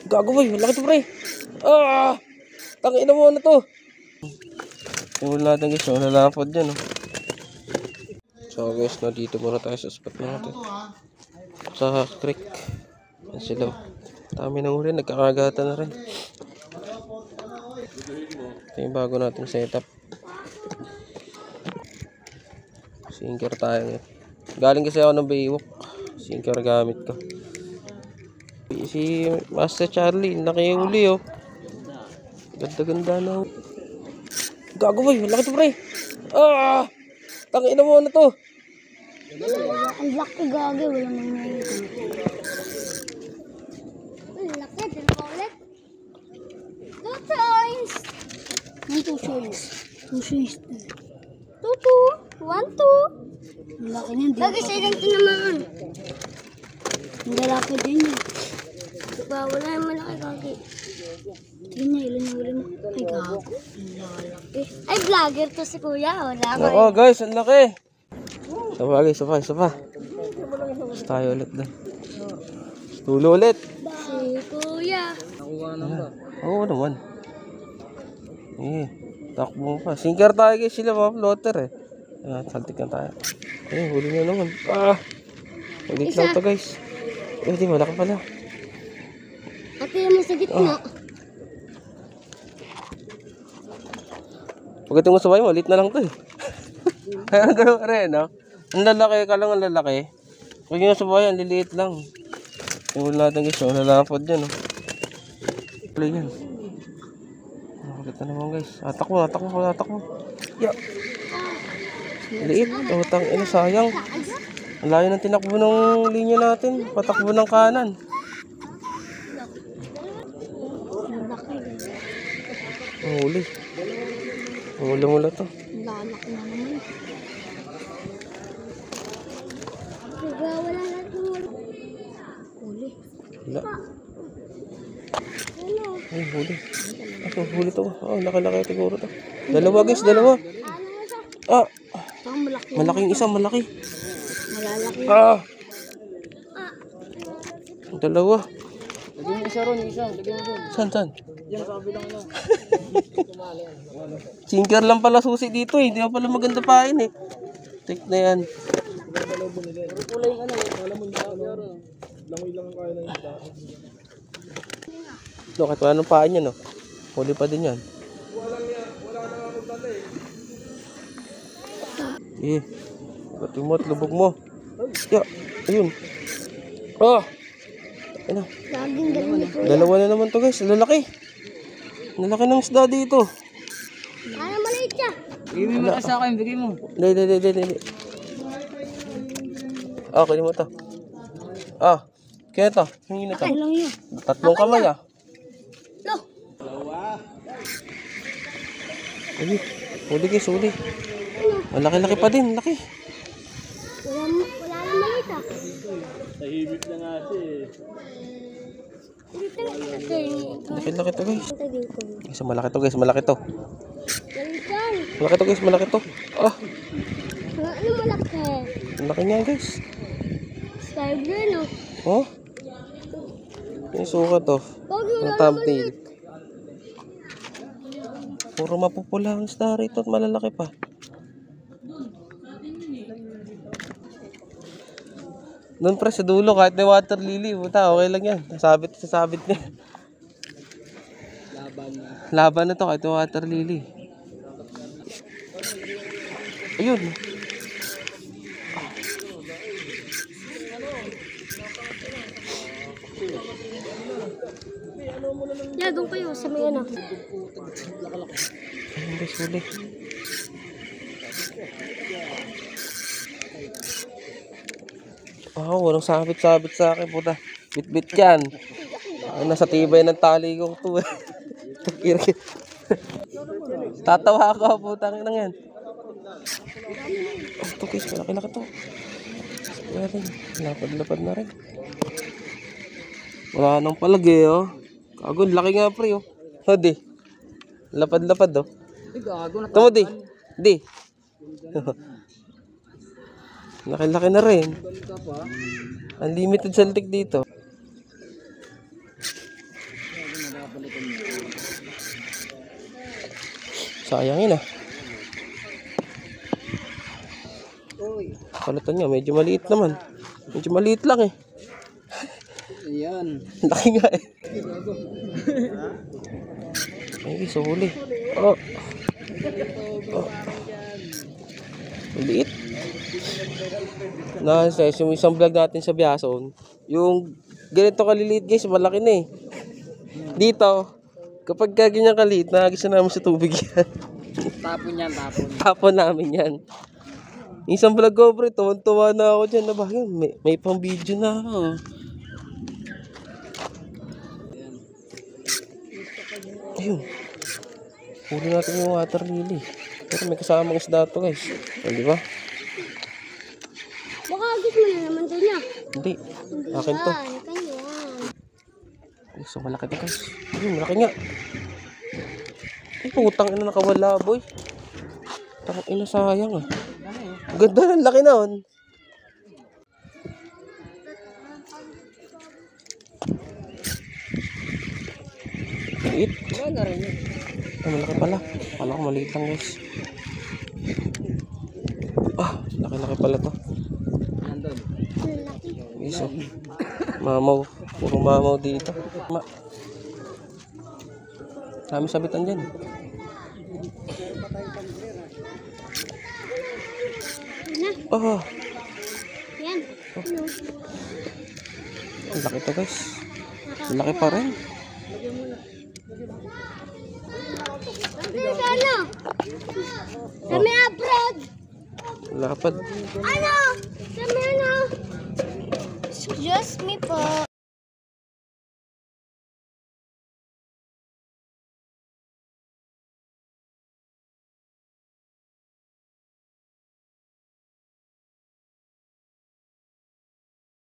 Gago boy, malaki to pre. Ah! Tangina mo na to. Wala natin guys, lalapad yan. Oh. So guys, dito muna tayo sa spot natin. Sa creek. Yan sila. Dami ng huli, nagkakagatan na rin. Ito yung bago nating setup. Sinker tayo ngayon. Galing kasi ako ng Baywalk. Sinker gamit ko. Si Master Charlie, nakihuli oh. Ganda-ganda na. Gago boy, malaki to pre. Ah! Tangina mo na to. Ang laki gagi, wala nangyayari. Ang laki, dalawa ulit. 2 times. Two shoes. 2 shoes. 2, 1, 2. Ang laki niyan. Lagi sa ilang tinamaan. Ang lalaki din yun. Diba, wala yung malaki gagi. Tignan niya, ilan yung huli mo. Ay, gago. Ang lalaki. Ay, vlogger to si kuya. Wala ko. Oo guys, ang laki. Isa pa. Tapos tayo ulit doon. Tulo ulit. Si kuya. Oo naman. Takbo pa. Sinker tayo guys, sila mga floater eh. Ayan, saltik na tayo. Huli na naman. Ulit lang to guys. Di malaki pala. Ate mo sa gitna. Pagdating mo sa bayo, ulit na lang to eh. Kaya gano'n ka rin, no? Ang lalaki, kalang ang lalaki. Pag yung sa bayo, ang liliit lang. Yung natin guys, lalapad dyan, no? Play yan. Ulit na naman guys. Atak mo. Yeah. Liit. Utang, sayang. Ang layo ng tinakbo ng linya natin. Patakbo ng kanan. Huli. Mula to. Lalaki na naman. Diba, wala natin huli. Wala. Ay, huli. Huli to. Laki-laki siguro to. Dalawa guys, dalawa. Malaking isa, malaki. Malalaki. Dalawa. Lagyan mo isa ron, isa. Lagyan mo ron. Saan? Yan sa kabilang na. Sinker lang pala susi dito eh. Hindi pa pala maganda pain eh. Tik na yan. Kulay yung ano, alam mo niya ano. Langoy lang ang kaya ng isda. Kahit wala nang pain yan, no? Huli pa din yan. Wala na nga magdala eh. Pati mo at lubog mo. Ayun. Ayun. Laging galing ni kuya. Dalawa na naman to guys. Lalaki. Lalaki ng isda dito. Ay, maliit siya. Bigay mo sa akin, bigay mo. Hindi. Kunin mo to. Kaya to. Hingin na to. Ay, lang yun. Tatlong kamay Lo. Huli guys, huli. Malaki-laki pa din, laki. Wala lang maliit ah. Tahimik na nga siya eh. Laki-laki to guys. Malaki to guys. Malaki. Malaki to. Ano malaki? Malaki niya guys. Sky blue no? Yung suka to. Ang thumbnail. Puro mapupula ang star ito at malalaki pa. Doon pre sa dulo kahit may water lily, puta okay lang yan. Sasabit niya. Laban na to kahit may water lily. Ayun. Doon kayo sa may ano. Ayun guys, huli. Walang sabit-sabit sa akin, puta. Bit-bit yan. Nasa tibay ng tali kong to. Tatawa ako, putang ina yan. Ito guys, malaki-laki to. Lapad-lapad na rin. Wala nang palagi, Kagon, laki nga pre, Di. Lapad-lapad, Tamo, Di. Laki-laki na rin. Unlimited saltik dito. Sayang yun ah. Palitan niya, medyo maliit naman. Medyo maliit lang eh. Ayan. Laki nga eh. Ay, suli. Oh. Oh. Maliit. Guys, yung isang vlog natin sa Biason, yung ganito kaliliit guys, malaki na eh. Dito, kapag ganyan kaliit, nagisa namin sa tubig yan. Tapon yan, tapon. Tapon namin yan. Isang vlog ko pre, tuwan-tuwa na ako dyan. Ba, yun, may pang video na ako. Ayun. Huli natin yung water lily. Pero may kasamang isda to guys. O, di ba? Baka gusto mo na naman doon niya. Hindi. Akin to. Kanya. Ay, so malaki to guys. Ayun, malaki nga. Ay, putang ina nakawala boy. Tangin ina sayang ah. Ganda ng laki na on. Maliit. Ay, malaki pala. Kala ko maliit lang guys. Ah, laki-laki pala to. Nandun. Iso. Mamaw. Puro mamaw dito. Kami sabitan dyan. Oh, Yan. Ano? ang laki to guys. Ang laki pa rin. Ano? Sa may abroad. Lapad. Ano? Sa may ano? Excuse me po.